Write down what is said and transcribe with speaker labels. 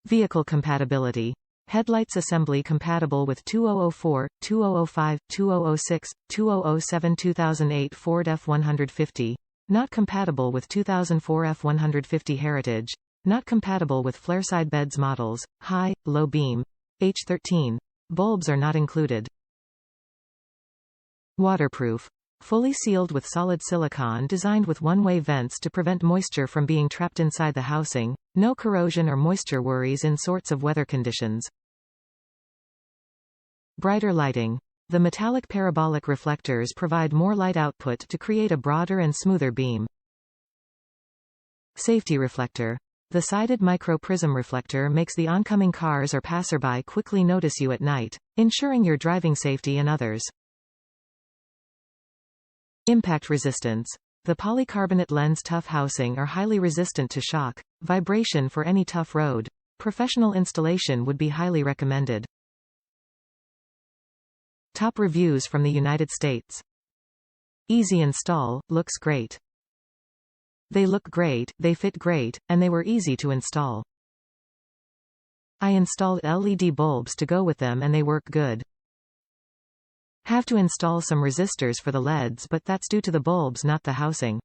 Speaker 1: Vehicle compatibility. Headlights assembly compatible with 2004, 2005, 2006, 2007 2008 Ford F-150. Not compatible with 2004 F-150 Heritage. Not compatible with Flareside Beds models, high, low beam. H13. Bulbs are not included. Waterproof. Fully sealed with solid silicone designed with one-way vents to prevent moisture from being trapped inside the housing. No corrosion or moisture worries in sorts of weather conditions. Brighter lighting. The metallic parabolic reflectors provide more light output to create a broader and smoother beam. Safety reflector. The sided micro-prism reflector makes the oncoming cars or passerby quickly notice you at night, ensuring your driving safety and others. Impact resistance. The polycarbonate lens tough housing are highly resistant to shock, vibration for any tough road. Professional installation would be highly recommended. Top reviews from the United States. Easy install, looks great. They look great, they fit great, and they were easy to install. I installed LED bulbs to go with them and they work good. Have to install some resistors for the LEDs, but that's due to the bulbs, not the housing.